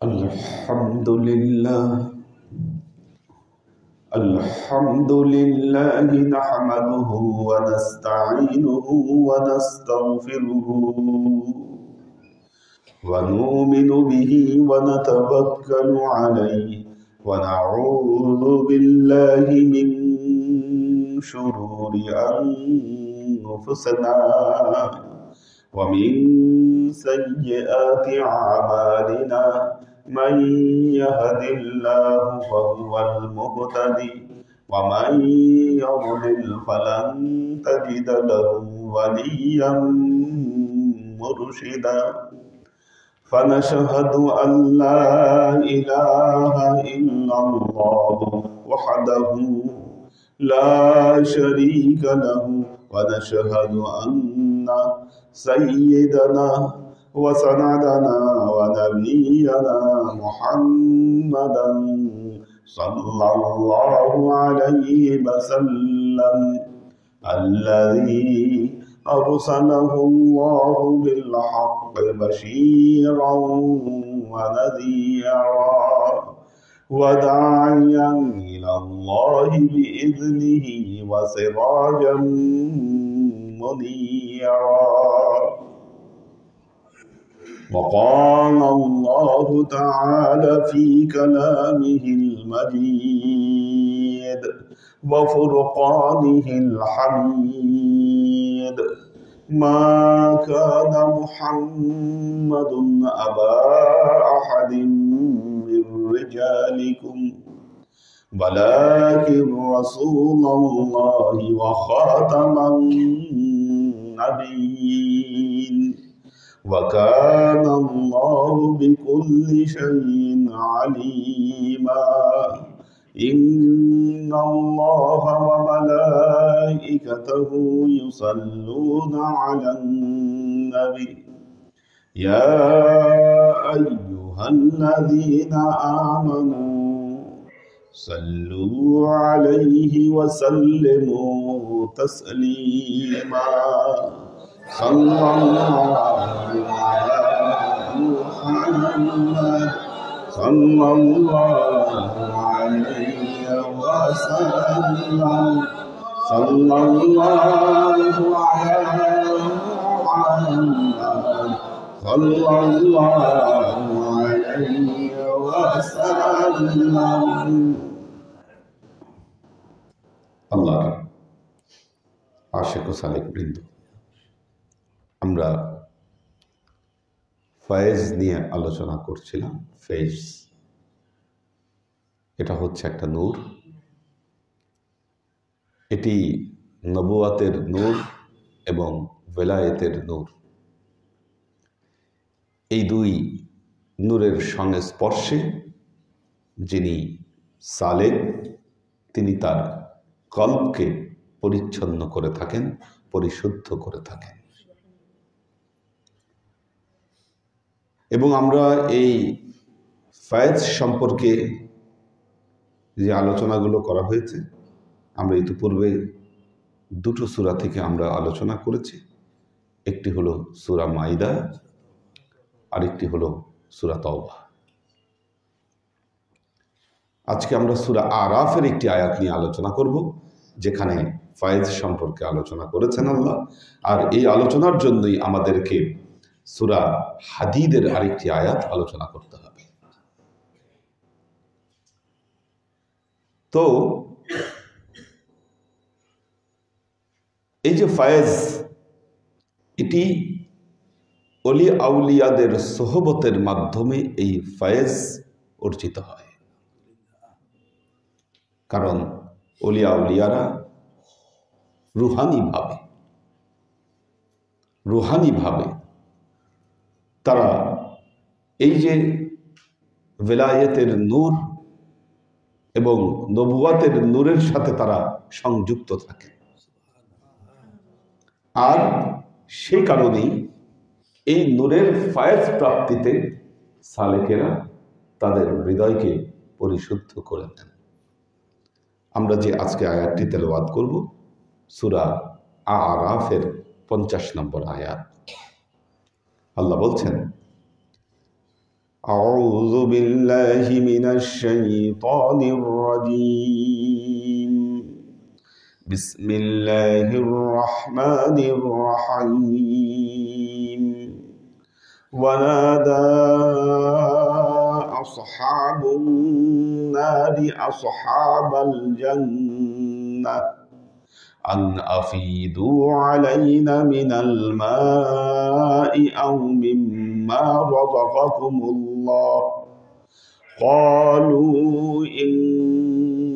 الحمد لله الحمد لله نحمده ونستعينه ونستغفره ونؤمن به ونتوكل عليه ونعوذ بالله من شرور أنفسنا ومن سيئات أعمالنا من يهد الله فهو المهتدي ومن يضلل فلن تجد له وليا مرشدا فنشهد أن لا إله إلا الله وحده لا شريك له ونشهد أن سيدنا وسندنا ونبينا محمدا صلى الله عليه وسلم الذي أرسله الله بالحق بشيرا ونذيرا وداعيا إلى الله بإذنه وسراجا منيرا وقال الله تعالى في كلامه المجيد وفرقانه الحميد ما كان محمد أبا أحد من رجالكم ولكن رسول الله وخاتم النبيين وكان الله بكل شيء عليما إن الله وملائكته يصلون على النبي يا أيها الذين آمنوا صلوا عليه وسلموا تسليما صلى الله على محمد صلى الله عليه وسلم صلى الله على محمد صلى الله عليه وسلم আল্লাহর আশিক ও সালেক বৃন্দ, আমরা ফয়েজ নিয়ে আলোচনা করছিলাম। ফয়েজ এটা হচ্ছে একটা নূর, এটি নবুয়াতের নূর এবং বেলায়েতের নূর। এই দুই নূরের সংস্পর্শে যিনি সালেক, তিনি তার কল্পকে পরিচ্ছন্ন করে থাকেন, পরিশুদ্ধ করে থাকেন। এবং আমরা এই ফয়েজ সম্পর্কে যে আলোচনাগুলো করা হয়েছে, আমরা ইতিপূর্বে দুটো সূরা থেকে আমরা আলোচনা করেছি। একটি হলো সূরা মাইদা, আরেকটি হলো সূরা তাওবা। আজকে আমরা সূরা আরাফের একটি আয়াত নিয়ে আলোচনা করব, যেখানে ফয়েজ সম্পর্কে আলোচনা করেছেন আল্লাহ। আর এই আলোচনার জন্যই আমাদেরকে সূরা হাদীদের আরেকটি আয়াত আলোচনা করতে হবে। তো এই যে ফয়েজ, এটি অলি আউলিয়াদের সোহবতের মাধ্যমে এই ফয়েজ অর্জিত হয়। কারণ অলি আউলিয়ারা রুহানিভাবে তারা এই যে বেলায়েতের নূর এবং নবুয়াতের নূরের সাথে তারা সংযুক্ত থাকে। আর সেই কারণেই এই নূরের ফয়েজ প্রাপ্তিতে সালেকেরা তাদের হৃদয়কে পরিশুদ্ধ করে দেন। আমরা যে আজকে আয়াতটি তেলাওয়াত করব, সূরা আরাফের 50 নম্বর আয়াত। আল্লাহ বলছেন, আউযু বিল্লাহি মিনাশ শাইতানির রাজীম, বিসমিল্লাহির রাহমানির রাহিম। ওয়ানাদা আসহাবুন নারি আসহাবাল জান্নাহ আন আফিদু আলাইনা মিনাল মাই আও মিম্মা রাযাকাকুমুল্লাহ ক্বালু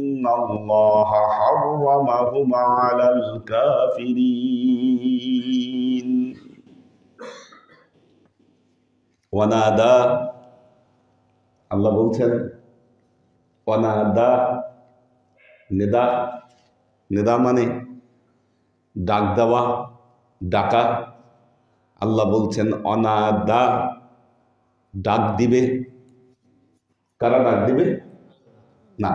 ইন্নাল্লাহা হাররামাহুমা আলাল কাফিরিন। ওয়ানাদা, আল্লাহ বলছেন ওয়ানাদা, নিদা, নিদা মানে ডাক দেওয়া, ডাকা। আল্লাহ বলছেন অনাদা, ডাক দিবে। কারা ডাক দিবে? না,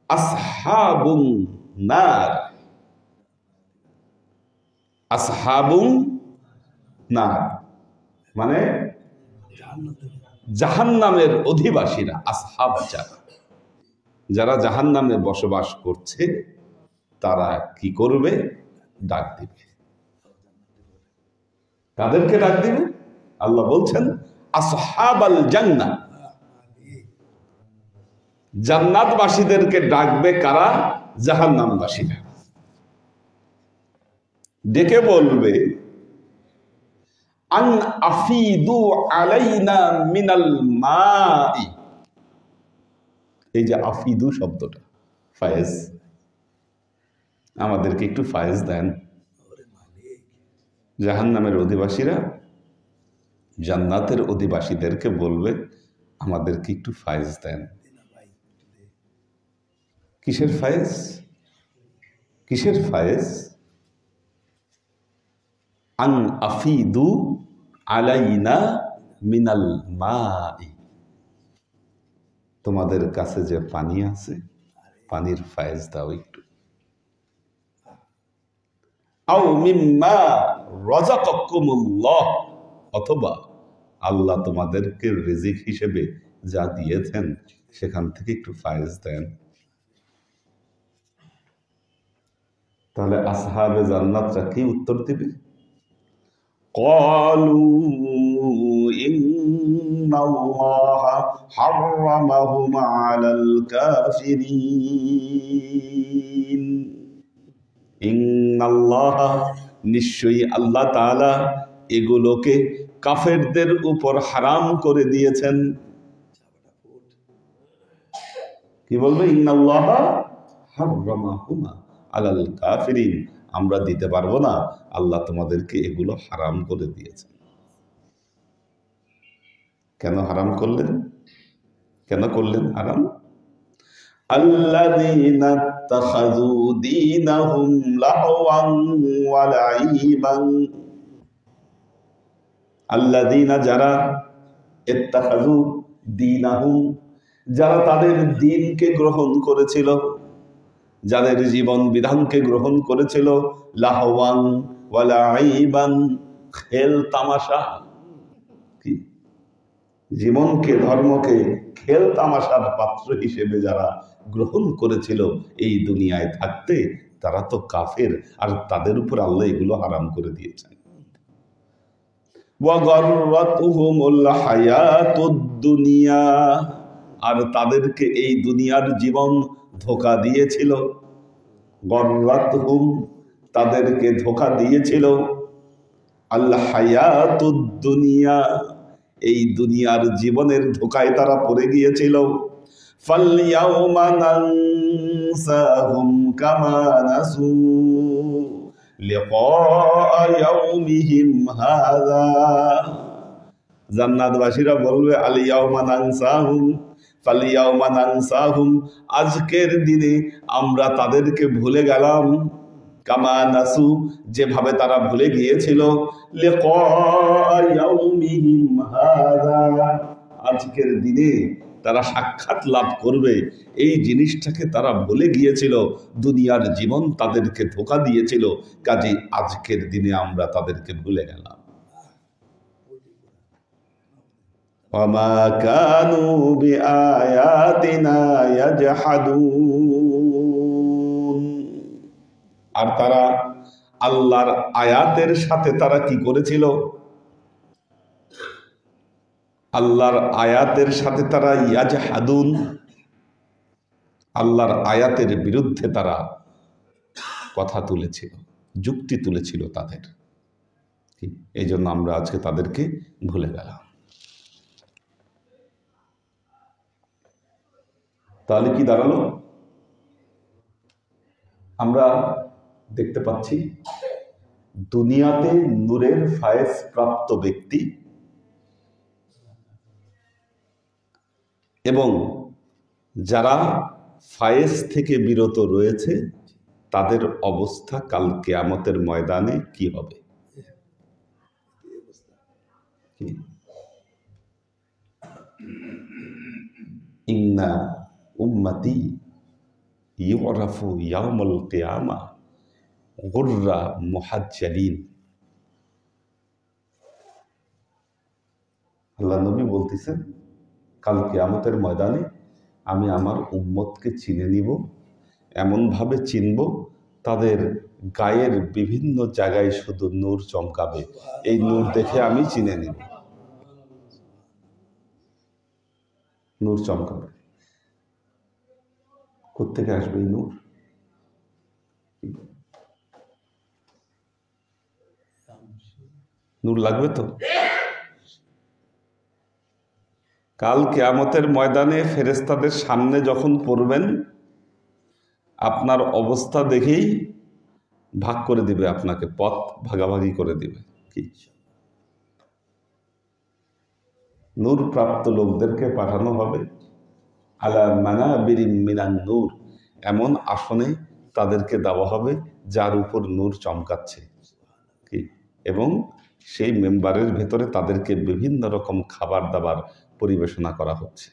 আসহাবুন নার, আসহাবুন নার মানে জাহান্নামের অধিবাসীরা। আসহাব যারা জাহান্নামে বসবাস করছে, তারা কি করবে? ডাক দিবে। কাদেরকে ডাক দিবে? আল্লাহ বলছেন আসহাবাল জান্নাহ, জান্নাতবাসীদেরকে ডাকবে। কারা? জাহান্নামবাসীরা। ডেকে বলবে আন আফিদু আলাইনা মিনাল মাই। এই যে আফিদু শব্দটা, ফায়েজ, আমাদেরকে একটু ফায়েজ দেন। জাহান্নামের অধিবাসীরা জান্নাতের অধিবাসীদেরকে বলবে আমাদেরকে একটু ফায়েজ দেন। কিসের ফায়েজ? কিসের ফায়েজ? আন আফিদু আলাইনা মিনাল মাই। তোমাদের কাছে যে পানি আছে, পানির ফায়েজ দাও একটু। আও মিম্মা রাযাকাকুমুল্লাহ, অথবা আল্লাহ তোমাদেরকে রিজিক হিসেবে যা দিয়েছেন সেখান থেকে একটু ফায়েজ দেন। তাহলে আসহাবে জান্নাতরা কি উত্তর দিবে? ক্বালু ইন্নাল্লাহা হাররামাহুম আলাল কাফিরিন। ইন্নাল্লাহা, নিশ্চয়ই আল্লাহ তাআলা এগুলোকে কাফেরদের উপর হারাম করে দিয়েছেন। কি বলবে? ইন্নাল্লাহা হাররামাহুমা আলাল কাফিরিন, আমরা দিতে পারবো না, আল্লাহ তোমাদেরকে এগুলো হারাম করে দিয়েছেন। কেন হারাম করলেন? কেন করলেন হারাম? আল্লাযীনা ইত্তাখাযু দীনাহুম লাহওয়ান ওয়া লাঈবান। আল্লাযীনা, যারা, ইত্তাখাযু দীনাহুম, যারা তাদের দ্বীনকে গ্রহণ করেছিল, যাদের জীবন বিধানকে গ্রহণ করেছিল, লাহওয়ান ওয়া লাঈবান, খেল তামাশা, কি জীবনকে, ধর্মকে খেল তামাশার পাত্র হিসেবে যারা গ্রহণ করেছিল এই দুনিয়ায় থাকতে, তারা তো কাফের, আর তাদের উপর আল্লাহ এগুলো হারাম করে দিয়েছেন। ওয়া গাররাতুহুমুল হায়াতুদ দুনিয়া, আর তাদেরকে এই দুনিয়ার জীবন ধোঁকা দিয়েছিল। গররাতহুম, তাদেরকে ধোঁকা দিয়েছিল। আল হায়াতুদ দুনিয়া, এই দুনিয়ার জীবনের ধোঁকায় তারা পড়ে গিয়েছিল। ফালইয়াউমা নানসাহুম কামা নাসু লিকা ইয়াউমিহিম হাযা। জান্নাতবাসীরা বলবে আলিয়াউমা নানসাহুম ফালিয়াউমা নানসাহুম, আজকের দিনে আমরা তাদেরকে ভুলে গেলাম। কামা নাসু, যেভাবে তারা ভুলে গিয়েছিল। লিকা ইয়াউমিহিম হাযা, আজকের দিনে তারা সাক্ষাৎ লাভ করবে এই জিনিসটাকে তারা ভুলে গিয়েছিল। দুনিয়ার জীবন তাদেরকে ধোঁকা দিয়েছিল, কাজে আজকের দিনে আমরা তাদেরকে ভুলে গেলাম। ওয়ামা কানু বিআয়াতিনা ইয়াজহাদুন, আর তারা আল্লাহর আয়াতের সাথে তারা কি করেছিল? আল্লাহর আয়াতের সাথে তারা ইয়াজহাদুন, আল্লাহর আয়াতের বিরুদ্ধে তারা কথা তুলেছিল, যুক্তি তুলেছিল তাদের। এই জন্য আমরা আজকে তাদেরকে ভুলে গেলাম। তাহলে কি দাঁড়ালো? আমরা দেখতে পাচ্ছি দুনিয়াতে নূরের ফায়েজ প্রাপ্ত ব্যক্তি এবং যারা ফায়েজ থেকে বিরত রয়েছে তাদের অবস্থা কাল কিয়ামতের ময়দানে কি হবে? ইন্না উম্মতি ইউরাফু ইয়াউমুল কিয়ামা গুররা মুহাজ্জালিন। আল্লাহ নবী বলতেছেন কাল কিয়ামতের ময়দানে আমি আমার উম্মতকে চিনে নিব, এমনভাবে চিনব তাদের গায়ের বিভিন্ন জায়গায় শুধু নূর চমকাবে, এই নূর দেখে আমি চিনে নিব। নূর চমকাবে, কোত্থেকে আসবে এই নূর? নূর লাগবে তো। কাল কিয়ামতের ময়দানে ফেরেশতাদের সামনে যখন পড়বেন আপনার অবস্থা দেখেই ভাগ করে দিবে, আপনাকে পথ ভাগাভাগি করে দিবে। কি নূর প্রাপ্ত লোকদেরকে পাঠানো হবে আলা মানাবিরিন মিনান নূর, এমন আসনে তাদেরকে দেওয়া হবে যার উপর নূর চমকাচ্ছে। কি এবং সেই মেম্বারের ভেতরে তাদেরকে বিভিন্ন রকম খাবার দাবার পরিবেশনা করা হচ্ছে।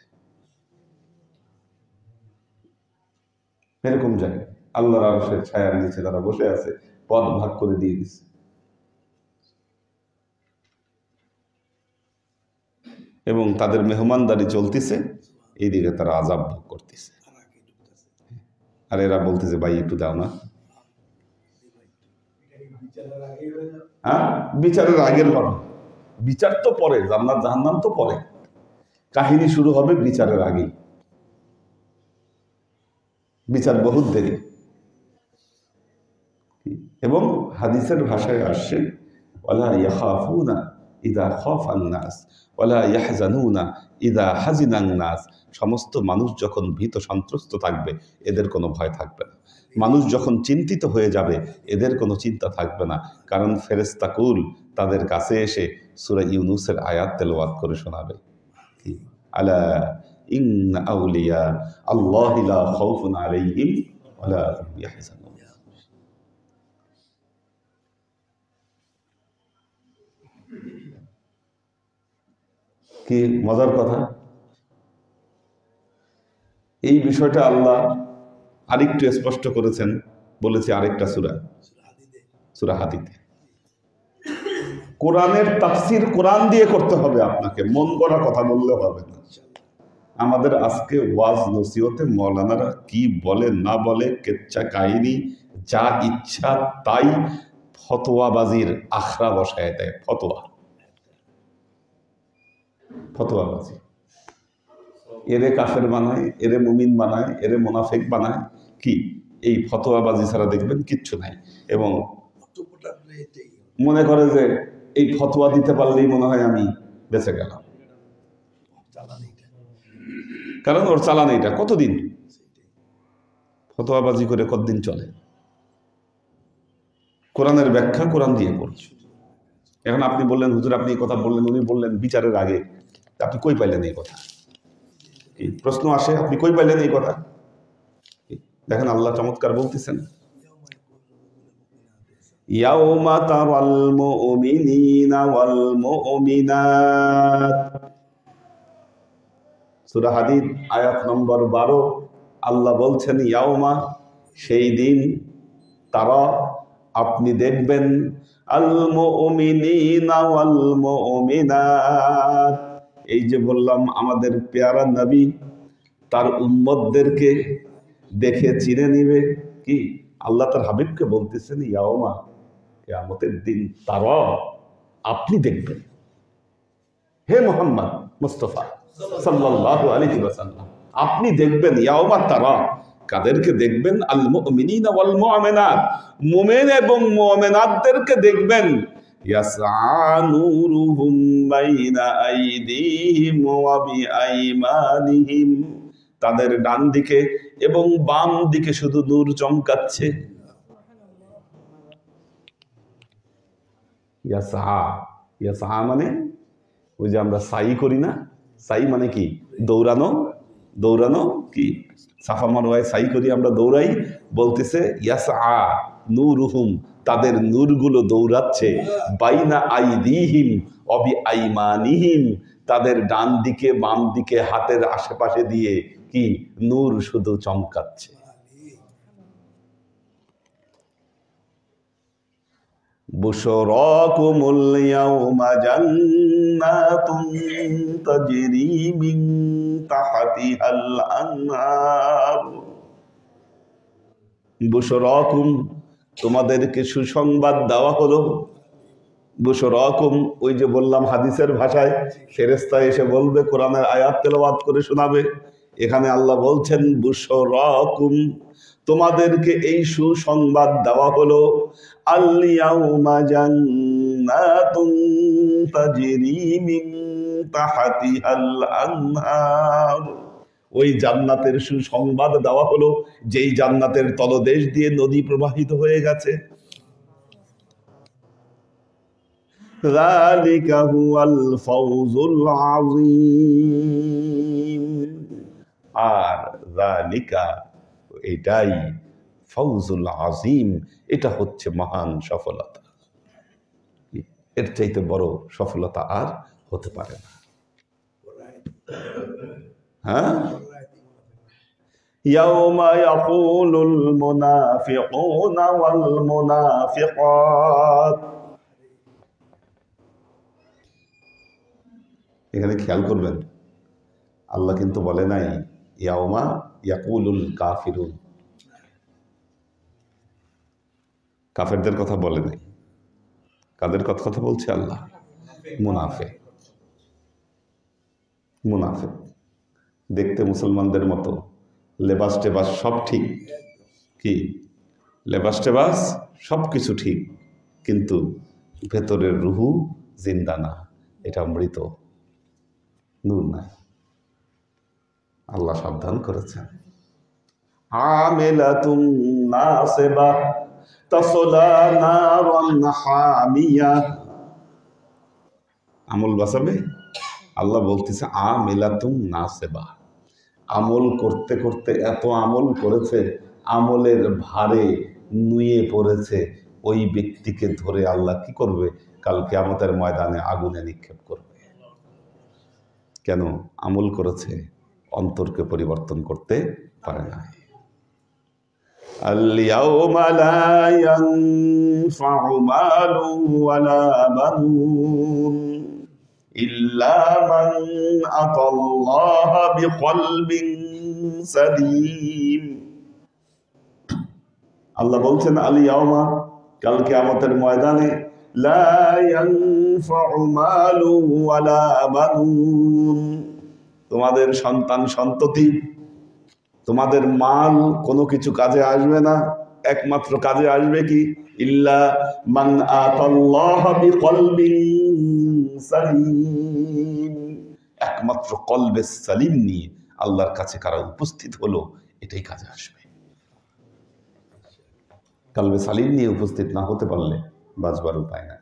এরকম জায়গায় আল্লাহর আরশের ছায়ার নিচে তারা বসে আছে, পদ ভাগ করে দিয়ে দিচ্ছে। এবং তাদের মেহমানদারি চলতেছে, এইদিকে তারা আযাব ভোগ করতেছে। আর এরা বলতেছে ভাই একটু দাও না। হ্যাঁ, বিচারের আগের ঘটনা। বিচার তো পরে, জান্নাত জাহান্নাম তো পরে, কাহিনী শুরু হবে বিচারের আগে। বিচার বহুত দেরি। এবং হাদিসের ভাষায় আসছে ওয়ালা ইয়াখাফুনা ইযা খাফান নাস ওয়ালা ইয়াহজানুনা ইযা হাজিনান নাস। সমস্ত মানুষ যখন ভীত সন্ত্রস্ত থাকবে এদের কোনো ভয় থাকবে না। মানুষ যখন চিন্তিত হয়ে যাবে এদের কোনো চিন্তা থাকবে না, কারণ ফেরেশতাকুল তাদের কাছে এসে সূরা ইউনূসের আয়াত তেলাওয়াত করে শোনাবে। আলা ইন্না আউলিয়া আল্লাহি লা খাউফুন আলাইহিম ওয়ালা হুম ইয়াহজানুন। কি মজার কথা! এই বিষয়টা আল্লাহ আরেকটু স্পষ্ট করেছেন, বলেছে আরেকটা সূরা, সূরা হাদীদে। কোরআনের তাফসীর কোরআন দিয়ে করতে হবে, আপনাকে মন গড়া কথা বললে হবে না। আমাদের আজকে ওয়াজ নসিহতে মাওলানারা কি বলে না বলে, কেচ্ছা কাহিনী যা ইচ্ছা তাই ফতোয়াবাজির আখড়া বসায় দেয়। ফতোয়াবাজি, এরে কাফের বানায়, এরে মুমিন বানায়, এরে মুনাফিক বানায়। কি এই ফতোয়াবাজি ছাড়া দেখবেন কিচ্ছু নাই। এবং মনে করে যে এই ফতোয়া দিতে পারলেই মনে হয় আমি বেঁচে গেলাম, কারণ ওর চালান এইটা। কতদিন ফতোয়াবাজি করে কতদিন চলে? কোরআনের ব্যাখ্যা কোরআন দিয়ে করছে। এখন আপনি বললেন হুজুর আপনি এই কথা বললেন, উনি বললেন বিচারের আগে, আপনি কই পাইলেন এই কথা? প্রশ্ন আসে, আপনি কই পাইলেন এই কথা? দেখেন আল্লাহ চমৎকার বলতেছেন, ইয়াউমা তারাল মুমিনিনা ওয়াল মুমিনাত, সূরা হাদীদ আয়াত নম্বর 12। আল্লাহ বলছেন ইয়াউমা, সেই দিন, তারা আপনি দেখবেন, আল মুমিনিনা ওয়াল মুমিনাত, এই যে বললাম আমাদের পেয়ারা নবী তার উম্মতদেরকে দেখে চিনে নিবে। কি আল্লাহ তার হাবিবকে বলতেছেন ইয়াউমা, কিয়ামতের দিন, তারা আপনি দেখবেন, হে মুহাম্মদ মুস্তাফা সাল্লাল্লাহু আলাইহি ওয়াসাল্লাম, আপনি দেখবেন। ইয়াউমা তারা, কাদেরকে দেখবেন? আল মুমিনিনা ওয়াল মুমিনাত, মুমিন এবং মুমিনাতদেরকে দেখবেন। ইয়াসআ নূরুহুম বাইনা আইদিহিম ওয়া বিআইমানিহিম, তাদের ডান দিকে এবং বাম দিকে শুধু নূর চমকাচ্ছে। ইয়াসআ, ইয়াসআ মানে ওই যে আমরা সাই করি না, সাই মানে কি? দৌড়ানো। দৌড়ানো কি? সাফা মারওয়ায় সাই করি আমরা, দৌড়াই। বলতেছে ইয়াসআ নূরুহুম, তাদের নূরগুলো দৌড়াচ্ছে, বাইনা আইদিহিম ওয়া বিআইমানিহিম, তাদের ডান দিকে বাম দিকে হাতের আশেপাশে দিয়ে কি নূর শুধু চমকাচ্ছে। বুশরাকুমুল ইয়াউমা জান্নাতুন তাজরি মিন তাহতিহাল আনহার, বুশরাকুম, তোমাদেরকে সুসংবাদ দেওয়া হলো। বুশরাকুম, ওই যে বললাম হাদিসের ভাষায় ফেরেশতা এসে বলবে, কোরআনের আয়াত তেলাওয়াত করে শোনাবে। এখানে আল্লাহ বলছেন বুশরাকুম, তোমাদেরকে এই সুসংবাদ দেওয়া হলো। আল ইয়াউমা জান্নাতুন তাজরি মিন তাহতিহাল আনহার, ওই জান্নাতের সুসংবাদ দেওয়া হলো যেই জান্নাতের তলদেশ দিয়ে নদী প্রবাহিত হয়ে গেছে। যালিকা হুয়াল ফাওজুল আযীম, আর যালিকা, এটাই, ফাওজুল আযীম, এটা হচ্ছে মহান সফলতা। এর চাইতে বড় সফলতা আর হতে পারে না। হ্যাঁ, ইয়াউমা ইয়াকুলুল মুনাফিকুনা ওয়াল মুনাফিকাত। এখানে খেয়াল করবেন, আল্লাহ কিন্তু বলে নাই ইয়াউমা ইয়াকুলুল কাফিরুন, কাফেরদের কথা বলে নাই। কাদের কথা বলছে আল্লাহ? মুনাফিক। মুনাফিক দেখতে মুসলমানদের মতো, লেবাস টেবাস সব ঠিক, কি লেবাস টেবাস সব কিছু ঠিক, কিন্তু ভেতরের রুহু জিন্দা না, এটা মৃত, নূর নাই। আল্লাহ সাবধান করেছেন। আমিলাতুন নাসিবা তাসলা নারান হামিয়া। আমল বাঁচাবে? আল্লাহ বলতেছে আমিলাতুন নাসিবা, আমল করতে করতে এত আমল করেছে, আমলের ভারে নুয়ে পড়েছে, ওই ব্যক্তিকে ধরে আল্লাহ কি করবে? কাল কিয়ামতের ময়দানে আগুনে নিক্ষেপ করবে। কেন? আমল করেছে, অন্তরকে পরিবর্তন করতে পারে না। আল-ইয়াউমা লা ইয়ানফাউ মালুন ওয়ালা বানুন ইল্লা মান আতাল্লাহা বিকলবিন সালিম। আল্লাহ বলছেন আল-ইয়াউমা, কাল কিয়ামতের ময়দানে, লা ইয়ানফাউ মালুন ওয়ালা বানুন, তোমাদের সন্তান সন্ততি, তোমাদের মাল কোনো কিছু কাজে আসবে না। একমাত্র কাজে আসবে কি? ইল্লা মান আতাল্লাহা বিকলবিন সালিম, একমাত্র কলবে সালিম নিয়ে আল্লাহর কাছে কারা উপস্থিত হলো, এটাই কাজে আসবে। কলবে সালিম নিয়ে উপস্থিত না হতে পারলে বাঁচবার উপায় না।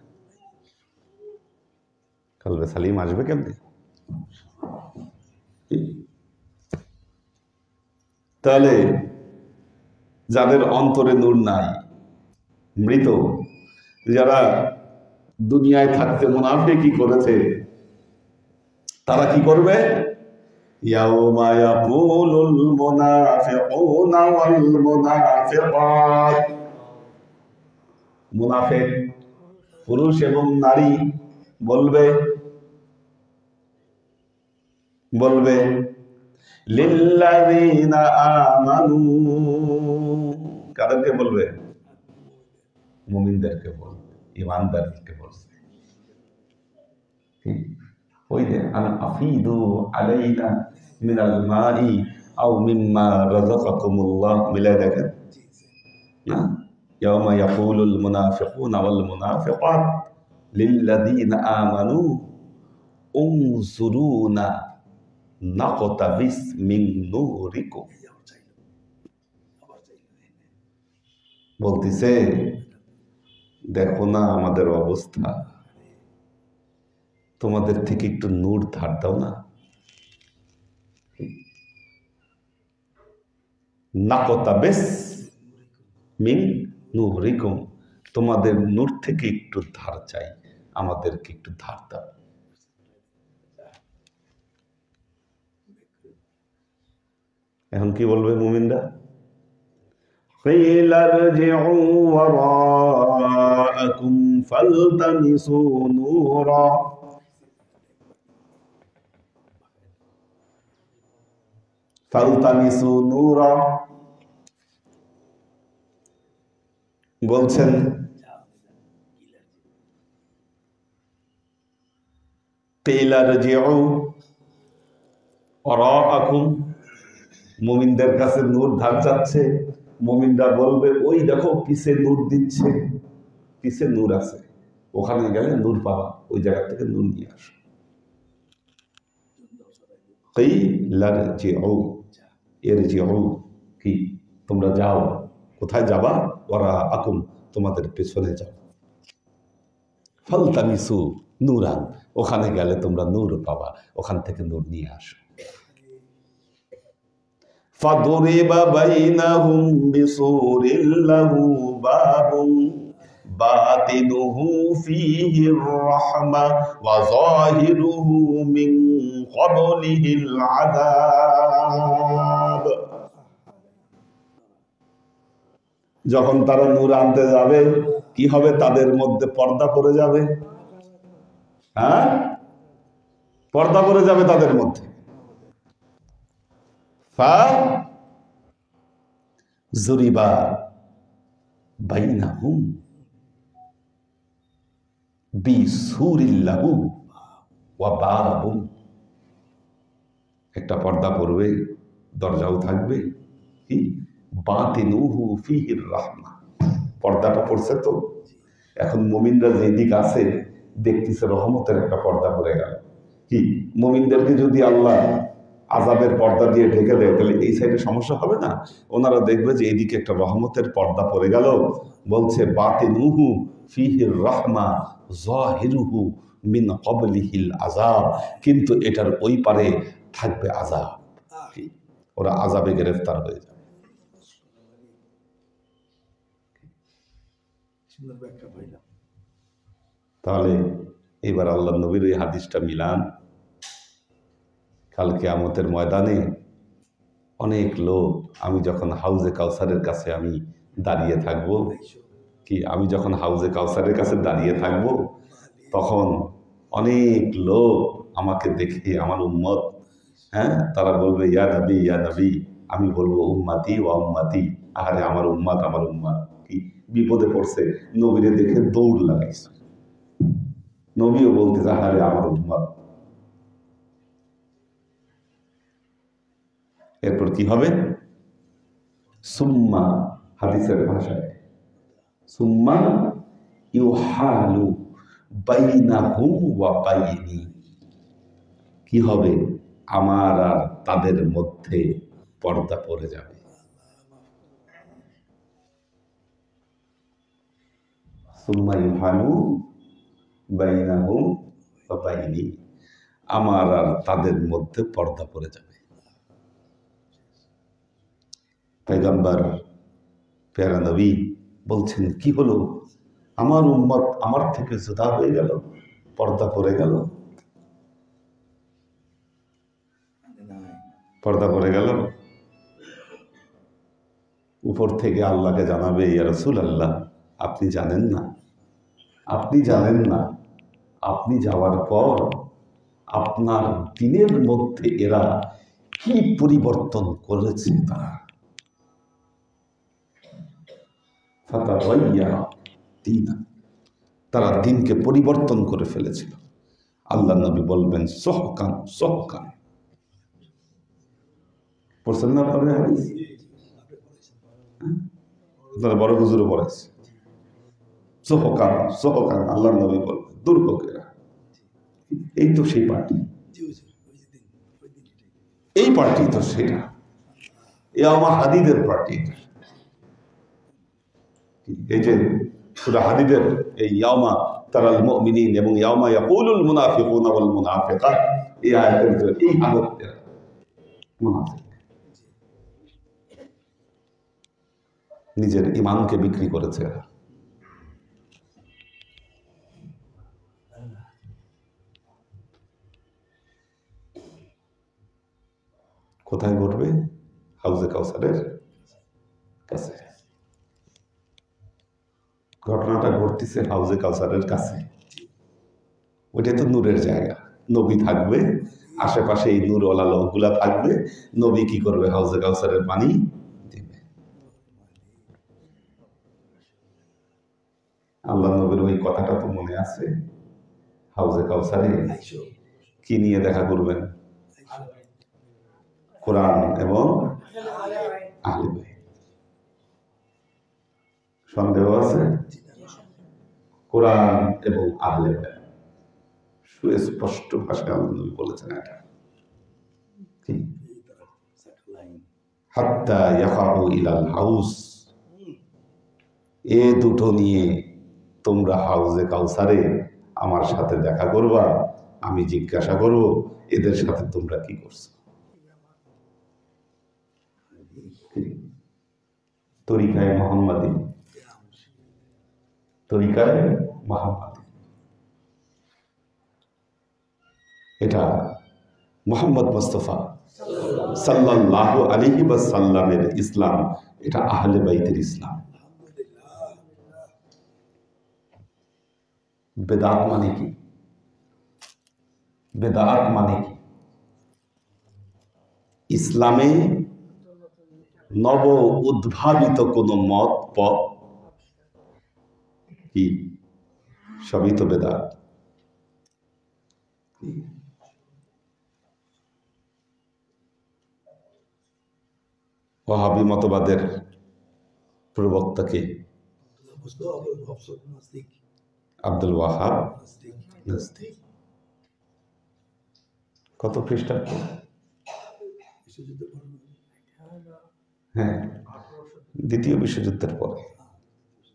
কলবে সালিম আসবে কেমনে? তাহলে যাদের অন্তরে নূর নাই, মৃত, যারা দুনিয়ায় থাকতে মুনাফিকি করেছে, তারা কি করবে? ইয়াউমা ইয়াকুলুল মুনাফিকুনা ওয়াল মুনাফিকাত। মুনাফিক পুরুষ এবং নারী বলবে লিল্লাযীনা আমানু, কাদেরকে বলবে? মুমিনদেরকে বলবে, ঈমানদারদেরকে বলবে। ওই যে আন আফিদু আলাইনা মিনাল মাই আও মিম্মা রাযাকাকুমুল্লাহ, মিলাই দেখেন না, ইয়াউমা ইয়াকুলুল মুনাফিকুনা ওয়াল মুনাফিকাত লিল্লাযীনা আমানু উনজুরুনা নাকতাবিস মিন নূরিকুম। বলতেছে দেখো না আমাদের অবস্থা, তোমাদের থেকে একটু নূর ধার দাও না। নাকতাবিস মিন নূরিকুম, তোমাদের নূর থেকে একটু ধার চাই, আমাদেরকে একটু ধার দাও। এখন কি বলবে মুমিনরা? قيل ارجعوا وراءكم فالتمسوا نورا فالتمسوا نورا, বলছেন قيل ارجعوا وراءكم, মুমিনদের কাছে নূর ধার চাচ্ছে। মুমিনরা বলবে ওই দেখো কিসে নূর দিচ্ছে, কিসে নূর আছে, ওখানে গেলে নূর পাবা, ওই জায়গা থেকে নূর নিয়ে আসো। কি তোমরা যাও, কোথায় যাবা? ওরা আকুম, তোমাদের পেছনে যাও। ফালতামিসু নূরান, ওখানে গেলে তোমরা নূর পাবা, ওখান থেকে নূর নিয়ে আসো। فَضُرِبَ بَيْنَهُمْ بِسُورٍ لَهُ بَابٌ بَاطِنُهُ فِيهِ الرَّحْمَةُ وَظَاهِرُهُ مِنْ قَبْلِهِ الْعَذَابُ। যখন তারা নূর আনতে যাবে কি হবে? তাদের মধ্যে পর্দা পড়ে যাবে। হ্যাঁ, পর্দা পড়ে যাবে তাদের মধ্যে। জুরিবা বাইনাহুম বিসুরিল্লাহু ওয়া বাবুন, একটা পর্দা পড়বে, দরজাও থাকবে, কি বাতিনুহু ফিহির রাহমা। পর্দাটা পড়ছে তো, এখন মুমিনরা যেদিক আছে দেখতেছে রহমতের একটা পর্দা পড়ে গেল। কি মুমিনদেরকে যদি আল্লাহ আযাবের পর্দা দিয়ে ঢেকে দেয় তাহলে এই সাইডে সমস্যা হবে না? ওনারা দেখবে যে এইদিকে একটা রহমতের পর্দা পড়ে গেল। বলছে বাতিনুহু ফিহির রাহমা যাহিরুহু মিন ক্বাবলিহিল আযাব, কিন্তু এটার ওই পারে থাকবে আযাব। ওরা আযাবে গ্রেফতার হয়ে যাবে। তাহলে এবার আল্লাহ নবীর এই হাদিসটা মিলান। কাল কিয়ামতের ময়দানে অনেক লোক, আমি যখন হাউজে কাউসারের কাছে আমি দাঁড়িয়ে থাকব, কি আমি যখন হাউজে কাউসারের কাছে দাঁড়িয়ে থাকব, তখন অনেক লোক আমাকে দেখে, আমার উম্মত, হ্যাঁ, তারা বলবে ইয়া নবী ইয়া নবী। আমি বলবো উম্মাতি ওয়া উম্মাতি, আরে আমার উম্মাত আমার উম্মাত। কি বিপদে পড়ছে, নবীরে দেখে দৌড় লাগাইছে। নবীও বলতেছে আরে আমার উম্মাত। এরপর কি হবে? সুম্মা, হাদিসের ভাষায় সুম্মা ইউহালু বাইনাহুম ওয়া বাইনি, কি হবে? আমার আর তাদের মধ্যে পর্দা পড়ে যাবে। সুম্মা ইউহালু বাইনাহুম ওয়া বাইনি, আমার আর তাদের মধ্যে পর্দা পড়ে যাবে। পয়গম্বর প্যারা নবী বলছেন কি হলো? আমার উম্মত আমার থেকে জুদা হয়ে গেল, পর্দা পড়ে গেল, পর্দা পড়ে গেল। উপর থেকে আল্লাহকে জানাবে ইয়া রাসূলুল্লাহ, আপনি জানেন না, আপনি জানেন না, আপনি যাওয়ার পর আপনার দিনের মধ্যে এরা কি পরিবর্তন করেছে। তারা দিনকে পরিবর্তন করে ফেলেছিল। আল্লাহ নবী বলবেন সহকান সহকান। পড়ছেন না পরে হাদিস? তারা বড় হুজুরও পড়েছে সহকান সহকান। আল্লাহ নবী বলবেন দুর্ভোগেরা। এই তো সেই পার্টি, এই পার্টি তো সেটা, এ আমার হাদিদের পার্টি। এই যে সূরা হাদিদের এই ইয়াউমা তারাল মুমিনিন এবং ইয়াউমা ইয়াকুলুল মুনাফিকুনা ওয়াল মুনাফিকাত, এই আয়াতের যে এই হালত মুনাফিক নিজের ঈমানকে বিক্রি করেছে। কোথায় ঘটবে? হাউজে কাউসারের কাছে। ঘটনাটা ঘটতেছে হাউজে কাউসারের কাছে। ওইটা তো নূরের জায়গা, নবী থাকবে আশেপাশে, এই নূরওয়ালা লোকগুলা থাকবে। নবী কি করবে? হাউজে কাউসারের পানি দিবে। আল্লাহ নবীর ওই কথাটা তো মনে আছে, হাউজে কাউসারে কি নিয়ে দেখা করবেন? কোরআন এবং আহলে বাইত। সন্দেহ আছে? কোরআন এবং আহলে বাইত সুস্পষ্ট ভাষায় আল্লাহ নবী বলেছেন এটা। হাত্তা ইয়াফাউ ইলাল হাউস, এ দুটো নিয়ে তোমরা হাউজে কাউসারে আমার সাথে দেখা করবা। আমি জিজ্ঞাসা করব এদের সাথে তোমরা কি করছো। তরিকায় মুহাম্মাদি, তরিকায় মুহাম্মাদি, এটা মুহাম্মদ মুস্তাফা সাল্লাল্লাহু আলাইহি ওয়াসাল্লামের ইসলাম, এটা আহলে বাইতের ইসলাম। বেদাত মানে কি? বেদাত মানে কি? ইসলামে নব উদ্ভাবিত কোন মত পথ কি? সবই তো বেদাত। ওয়াহাবি মতবাদের প্রবক্তা কে? আব্দুল ওয়াহাব নাজদি। কত খ্রিস্টাব্দ? হ্যাঁ, দ্বিতীয় বিশ্বযুদ্ধের পরে,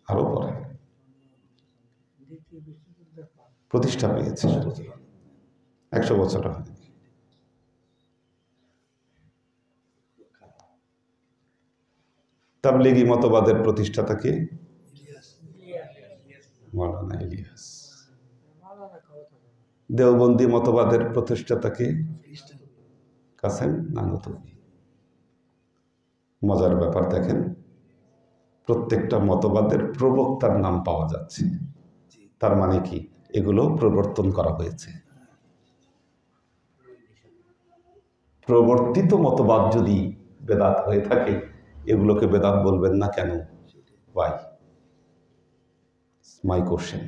আরো পরে প্রতিষ্ঠা পেয়েছে। 100 বছর হয়নি। তাবলীগী মতবাদের প্রতিষ্ঠাতা কে? মাওলানা ইলিয়াস। দেওবন্দি মতবাদের প্রতিষ্ঠাতা কে? কাসেম নানুতুবি। মজার ব্যাপার দেখেন, প্রত্যেকটা মতবাদের প্রবক্তার নাম পাওয়া যাচ্ছে। তার মানে কি? এগুলো প্রবর্তন করা হয়েছে। প্রবর্তিত মতবাদ যদি বেদাত হয়ে থাকে, এগুলোকে বেদাত বলবেন না কেন? ওয়াই? মাই কোশ্চেন।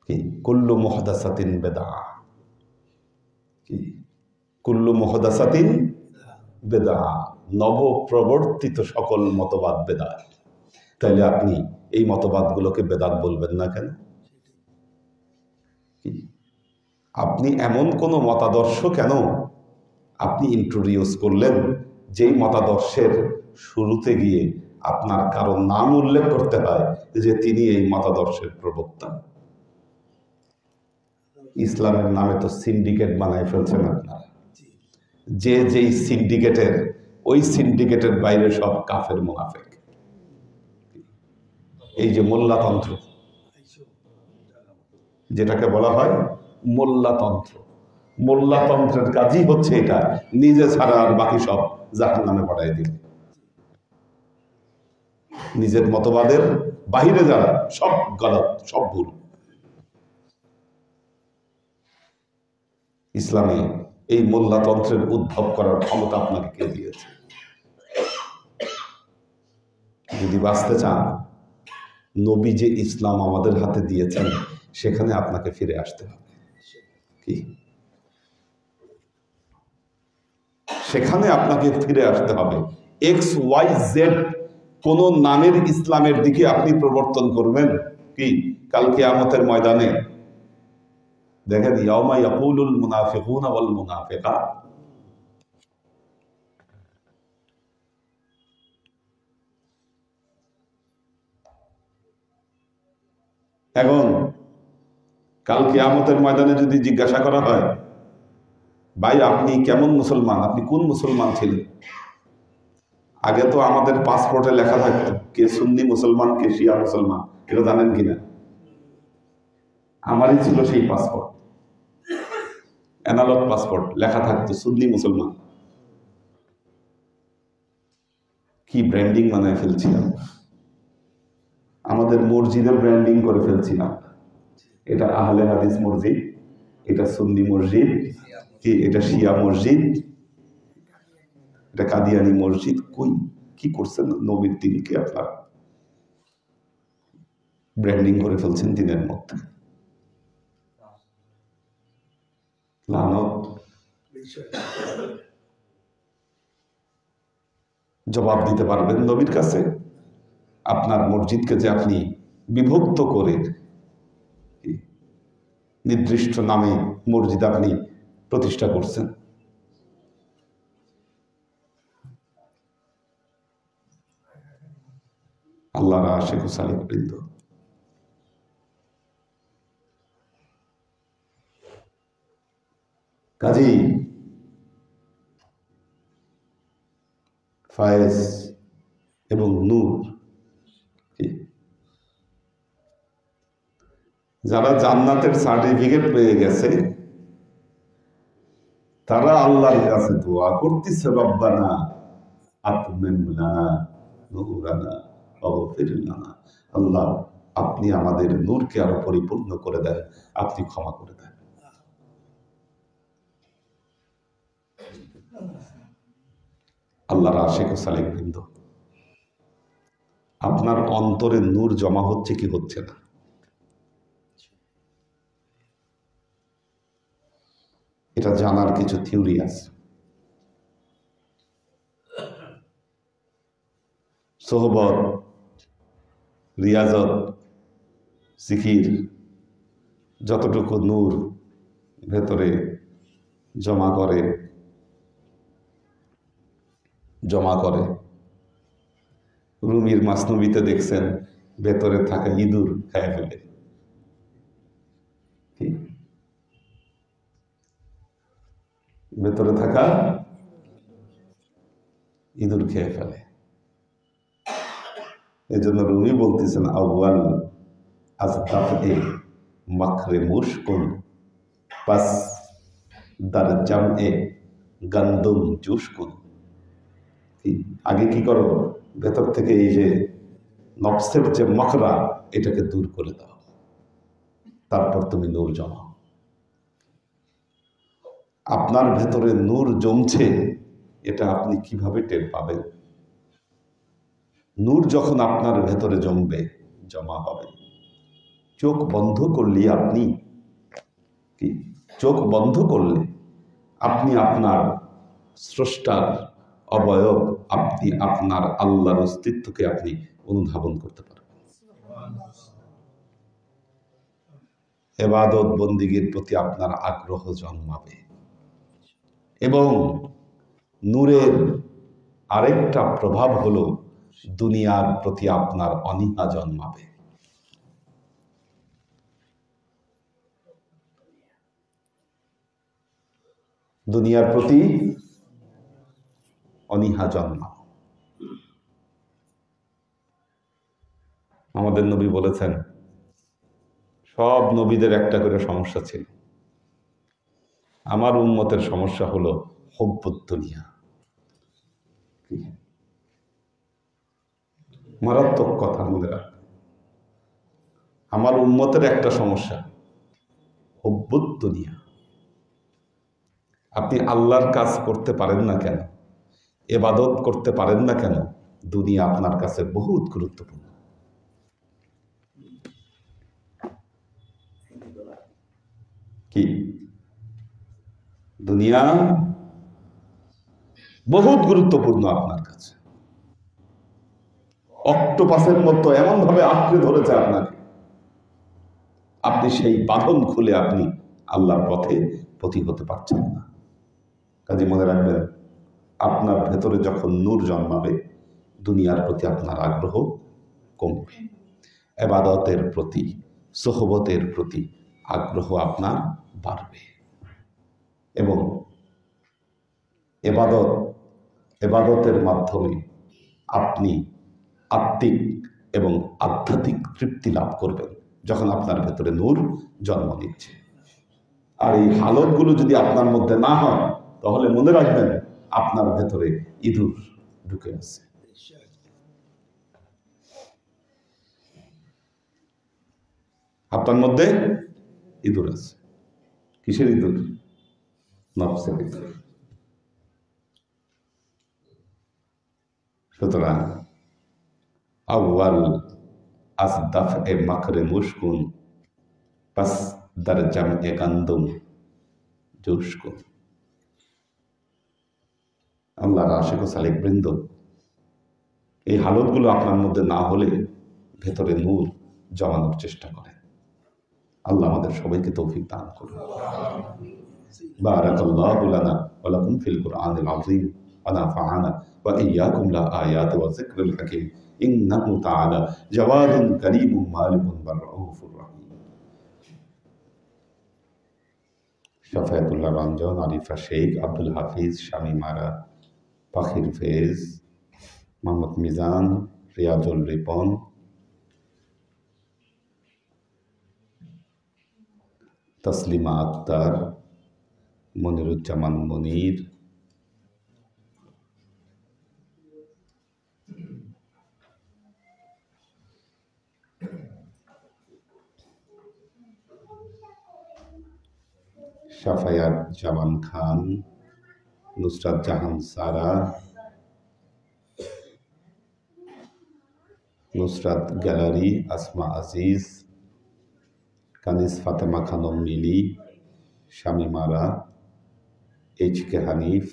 কি? কুল্লু মুহদাসাতিন বিদআহ। কি? কুল্লু মুহদাসাতিন বিদআহ। নব প্রবর্তিত সকল মতবাদ বেদাত। তাহলে আপনি এই মতবাদগুলোকে বেদাত বলবেন না কেন? কি? আপনি এমন কোন মতাদর্শ কেন আপনি ইন্ট্রোডিউস করলেন যেই মতাদর্শের শুরুতে গিয়ে আপনার কারো নাম উল্লেখ করতে হয় যে তিনি এই মতাদর্শের প্রবক্তা? ইসলামের নামে তো সিন্ডিকেট বানায় ফেলছেন আপনারা। যে যেই সিন্ডিকেটের, ওই সিন্ডিকেটের বাইরে সব কাফের মুনাফিক। এই যে মোল্লাতন্ত্র, যেটাকে বলা হয় মোল্লাতন্ত্র, মোল্লাতন্ত্রের কাজই হচ্ছে এটা, নিজে ছাড়া আর বাকি সব জাহান্নামে পাঠায় দিল। নিজের মতবাদের বাহিরে যারা, সব গলত, সব ভুল। ইসলামে এই মোল্লাতন্ত্রের উদ্ভব করার ক্ষমতা আপনাকে কে দিয়েছে? যদি বাঁচতে চান, নবী যে ইসলাম আমাদের হাতে দিয়েছেন সেখানে আপনাকে ফিরে আসতে হবে। কি? সেখানে আপনাকে ফিরে আসতে হবে। XYZ কোন নামের ইসলামের দিকে আপনি প্রবর্তন করবেন কি? কাল কিয়ামতের ময়দানে দেখেন, ইয়াউমা ইয়াকুলুল মুনাফিকুনা ওয়াল মুনাফিকাত। এখন কাল কিয়ামতের ময়দানে যদি জিজ্ঞাসা করা হয়, ভাই আপনি কেমন মুসলমান, আপনি কোন মুসলমান ছিলেন? আগে তো আমাদের পাসপোর্টে লেখা থাকতো কে সুন্নি মুসলমান, কে শিয়া মুসলমান। এটা জানেন কিনা? আমারই ছিল সেই পাসপোর্ট, অ্যানালগ পাসপোর্ট, লেখা থাকতো সুন্নি মুসলমান। কি ব্র্যান্ডিং বানায় ফেলছিলাম, আমাদের মসজিদের ব্র্যান্ডিং করে ফেলছিলাম। এটা আহলে হাদিস মসজিদ, এটা সুন্নি মসজিদ, কি এটা শিয়া মসজিদ, এটা কাদিয়ানি মসজিদ। কই কি করছেন? নবীর দিনকে আপনার ব্র্যান্ডিং করে ফেলছেন দিনের মধ্যে। লানত। জবাব দিতে পারবেন নবীর কাছে? আপনার মসজিদকে যে আপনি বিভক্ত করে নির্দিষ্ট নামে মসজিদ আপনি প্রতিষ্ঠা করছেন, আল্লাহর আশিক ও সালিক বৃন্দ, কাজী ফায়েজ এবং নূর, যারা জান্নাতের সার্টিফিকেট পেয়ে গেছে, তারা আল্লাহর কাছে দোয়া করতেছে, রব্বানা আতমিম লানা নূরানা ওয়াগফির লানা। আল্লাহ আপনি আমাদের নূরকে আরো পরিপূর্ণ করে দেন, আপনি ক্ষমা করে দেন। আল্লাহর আশিক ও সালেক বৃন্দ, আপনার অন্তরে নূর জমা হচ্ছে কি হচ্ছে না? এটা জানার কিছু থিওরি আছে। সোহবত, রিয়াজত, জিকির যতটুকু নূর ভেতরে জমা করে রুমির মাসনবীতে দেখছেন ভেতরে থাকা ইঁদুর খেয়ে ফেলে। ভেতরে থাকা ইঁদুর খেয়ে ফেলে। এই জন্য রুমি বলতেছেন আউয়াল আজদাফে মাকরে মুশকুন পাস দার জামএ গান্দুম জুশকুন। আগে কি করো? ভেতর থেকে এই যে নফসের যে মকরা, এটাকে দূর করে দাও, তারপর তুমি নূর জমাও। আপনার ভেতরে নূর জমছে, এটা আপনি কিভাবে টের পাবেন? নূর যখন আপনার ভেতরে জমা হবে, চোখ বন্ধ করলে আপনি আপনার স্রষ্টার অবয়ব, আপনি আপনার আল্লাহর অস্তিত্বকে আপনি অনুধাবন করতে পারবেন। ইবাদত বন্দিগির প্রতি আপনার আগ্রহ জন্মাবে এবং নূরের আরেকটা প্রভাব হলো দুনিয়ার প্রতি আপনার অনীহা জন্মাবে। দুনিয়ার প্রতি অনীহা জন্মাবে। আমাদের নবী বলেছেন, সব নবীদের একটা করে সমস্যা ছিল, আমার উম্মতের সমস্যা হলো হুব্বুদ দুনিয়া। মারাত্মক কথা মনে রাখবেন, আমার উম্মতের একটা সমস্যা হুব্বুদ দুনিয়া। আপনি আল্লাহর কাজ করতে পারেন না কেন, ইবাদত করতে পারেন না কেন? দুনিয়া আপনার কাছে বহুত গুরুত্বপূর্ণ। কি দুনিয়া বহুত গুরুত্বপূর্ণ আপনার কাছে। অক্টোপাসের মতো এমন ভাবে আঁকড়ে ধরেছে আপনাকে, আপনি সেই বাঁধন খুলে আপনি আল্লাহর পথে পথি হতে পারছেন না। কাজে মনে রাখবেন, আপনার ভেতরে যখন নূর জন্মাবে, দুনিয়ার প্রতি আপনার আগ্রহ কমবে, ইবাদতের প্রতি, সোহবতের প্রতি আগ্রহ আপনার বাড়বে এবং ইবাদতের মাধ্যমে আপনি আত্মিক এবং আধ্যাত্মিক তৃপ্তি লাভ করবেন যখন আপনার ভেতরে নূর জন্ম নিচ্ছে। আর এই হালতগুলো যদি আপনার মধ্যে না হয়, তাহলে মনে রাখবেন আপনার ভেতরে ইঁদুর ঢুকে আছে। আপনার মধ্যে ইঁদুর আছে। কিসের ইঁদুর? নফসের ইঁদুর। সুতরাং আউয়াল আসদাফে মাকরে মুশকুন পাস দার জামএ গান্দুম জুশকুন। আল্লাহর আশিক ও সালেক বৃন্দ, এই হালতগুলো আপনার মধ্যে না হলে ভেতরে নূর জমানোর চেষ্টা করেন। আল্লাহ আমাদের সবাইকে তৌফিক দান করুন। বারাকাল্লাহু লানা ওয়া লাকুম ফিল কুরআনিল আযীম ওয়া নাফা'ানা ওয়া ইয়্যাকুম লা আয়াতি ওয়া যিকরিল হাকীম ইন্নাহু তাআলা জাওয়াদুন কারীমুন মালিকুন রাউফুর রহিম। শাফায়াতুল্লাহ রঞ্জন, আরিফা শেখ, আব্দুল হাফিজ, শামীমারা, পাখির ফেজ, মোহাম্মদ মিজান, রিয়াজুল রিপন, তসলিমা আক্তার, মনিরুজ্জামান মনির, শাফায়াত জামান খান, নুসরাত জাহান সারা, নুসরাত গ্যালারি আসমা আজিজ, কানিস ফাতেমা খানম মিলি, শামিমারা, এইচ.কে হানিফ,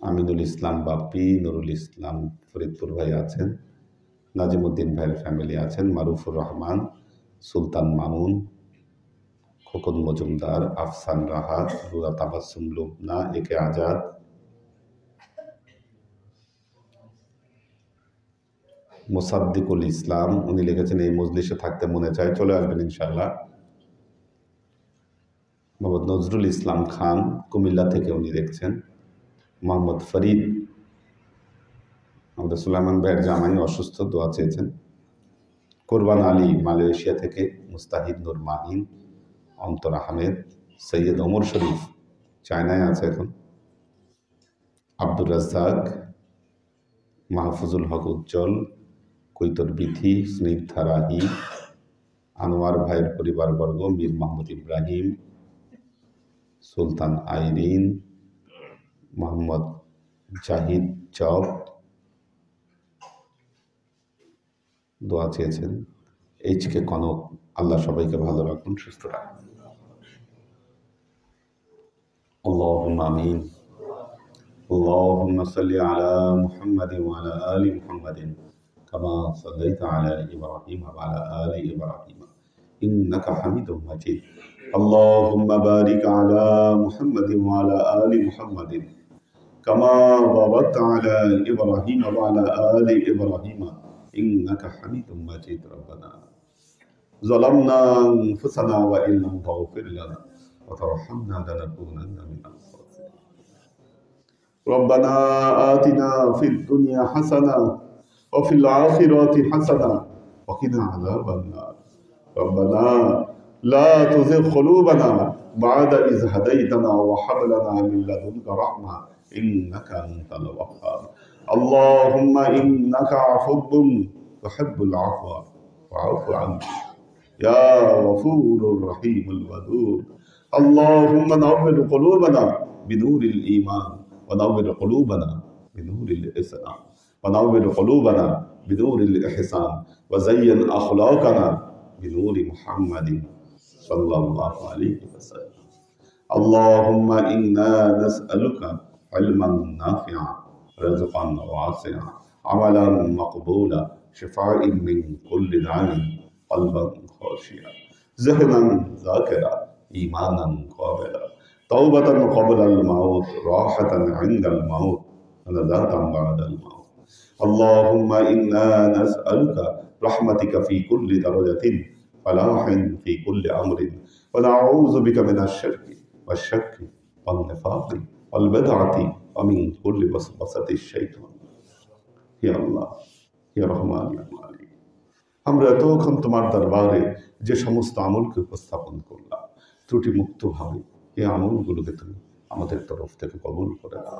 আমিনুল ইসলাম বাপ্পি, নুরুল ইসলাম ফরিদপুর ভাই আছেন, নাজিমুদ্দিন ভাইয়ের ফ্যামিলি আছেন, মারুফুর রহমান, সুলতান মামুন, খোকন মজুমদার, আফসান রাহাত, রুরা তাবাসসুম লুবনা, একে আজাদ, মোসাদ্দিকুল ইসলাম, উনি লিখেছেন এই মজলিসে থাকতে মনে চায়, চলে আসবেন ইনশাআল্লাহ। মোহাম্মদ নজরুল ইসলাম খান কুমিল্লা থেকে উনি দেখছেন। মোহাম্মদ ফরিদ, আমাদের সুলাইমান ভাইয়ের জামাই অসুস্থ, দোয়া চেয়েছেন। কোরবান আলী মালয়েশিয়া থেকে, মুস্তাহিদ নূর মাহিন, অন্তর আহমেদ, সৈয়দ ওমর শরীফ চায়নায় আছে এখন, আব্দুর রাজ্জাক, মাহফুজুল হক উজ্জ্বল, কৈতর বিথি, স্নিগ্ধা রাহি, আনোয়ার ভাইয়ের পরিবারবর্গ, মীর মোহাম্মদ ইব্রাহিম, সুলতান আইরিন, মোহাম্মদ জাহিদ চক দোয়া চেয়েছেন। এইচ.কে কনক, আল্লাহ সবাইকে ভালো রাখুন, সুস্থ রাখুন। আল্লাহুম্মা আমিন। আল্লাহুম্মা সাল্লি আলা মুহাম্মাদিন ওয়া আলা আলি মুহাম্মাদিন কামা সাল্লাইতা আলা ইব্রাহিম ওয়া আলা আলি ইব্রাহিম ইন্নাকা হামিদুম মাজিদ। আল্লাহুম্মা বারিক আলা মুহাম্মাদিন ওয়া আলা আলি মুহাম্মাদিন কামা বারাকতা আলা ইব্রাহিম ওয়া আলা আলি ইব্রাহিম ইন্নাকা হামিদুম মাজিদ। রব্বানা যালামনা আনফুসানা ওয়া ইন লাম তাগফির লানা ওয়া তারহামনা লানাকুনান্না মিনাল খাসিরিন। রব্বানা আতিনা ফিদ দুনিয়া হাসানা ওয়া ফিল আখিরাতি হাসানা ওয়া কিনা আযাবান নার। রব্বানা লা তুযিগ কুলুবানা বা'দা ইয হাদাইতানা ওয়া হাব লানা মিন লাদুনকা রাহমা ইন্নাকা আনতাল ওয়াহ্হাব। আল্লাহুম্মা ইন্নাকা আফুব্বুন তুহিব্বুল আফওয়া ফা'ফু আন্না يا غفور الرحيم الودود. اللهم نور قلوبنا بنور الإيمان ونور قلوبنا بنور الإسلام ونور قلوبنا بنور الإحسان وزين أخلاقنا بنور محمد صلى الله عليه وسلم. اللهم إنا نسألك علما نافعا رزقا واسعا عملا مقبولا شفاء من كل داء قلبا خاشعا ذهنا ذاكرا إيمانا قابلا توبة قبل الموت راحة عند الموت ونجاة بعد الموت. اللهم إنا نسألك رحمتك في كل درجة فلاح في كل أمر ونعوذ بك من الشرك والشك والنفاق والبدعة ومن كل وسوسة الشيطان. يا الله يا رحمن يا مالك, আমরা এতক্ষণ তোমার দরবারে যে সমস্ত আমলকে উপস্থাপন করলাম ত্রুটি মুক্তভাবে এই আমলগুলোকে তুমি আমাদের তরফ থেকে কবুল করে দাও।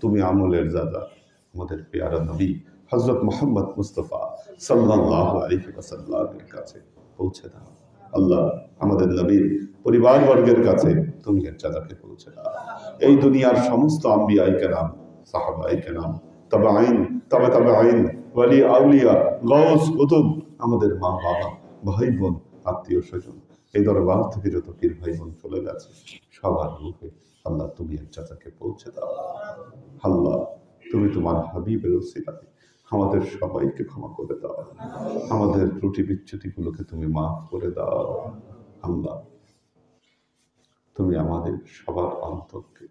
তুমি আমলের দাদা আমাদের পেয়ারা নবী হযরত মুহাম্মদ মুস্তাফা সাল্লাল্লাহু আলাইহি ওয়াসাল্লামের কাছে পৌঁছে দাও। আল্লাহ আমাদের নবীর পরিবারবর্গের কাছে তুমি এর চাঁদাকে পৌঁছে দাও। এই দুনিয়ার সমস্ত আম্বিয়ায়ে কেরাম, সাহাবায়ে কেরাম, তাবেঈন, তাবেঈন, ওয়ালি আউলিয়া, গাউস, কুতুব, আমাদের মা বাবা, ভাই বোন, আত্মীয় স্বজন, এই দরবার থেকে যত পীর ভাই বোন চলে গেছে সবার রূপে আল্লাহ তুমি এক চাচাকে পৌঁছে দাও। আল্লাহ তুমি তোমার হাবিবের ওসিলায় আমাদের সবাইকে ক্ষমা করে দাও, আমাদের ত্রুটি বিচ্যুতিগুলোকে তুমি মাফ করে দাও। আল্লাহ তুমি আমাদের সবার অন্তরকে,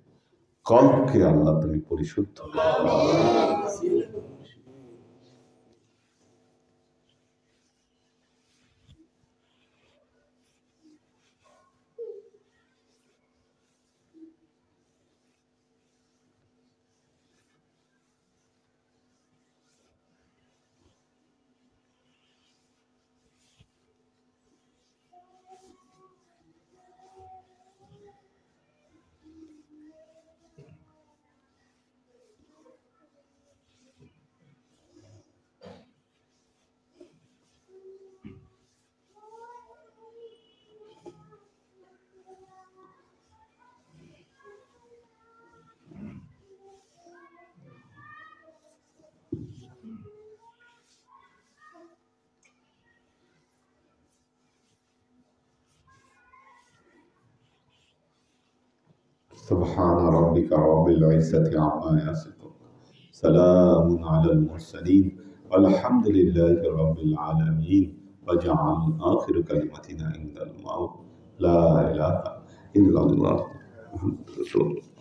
কলবকে আল্লাহ তুমি পরিশুদ্ধ করে দাও। सुब्हान रब्बिका रब्बिल इज्जति अम्मा यसिफून, सलामुन अलल मुरसलीन, वल्हम्दुलिल्लाहि रब्बिल आलमीन, वजअल आखिर कलिमतिना इंदल मौत ला इलाहा इल्लल्लाह मुहम्मदुर रसूलुल्लाह।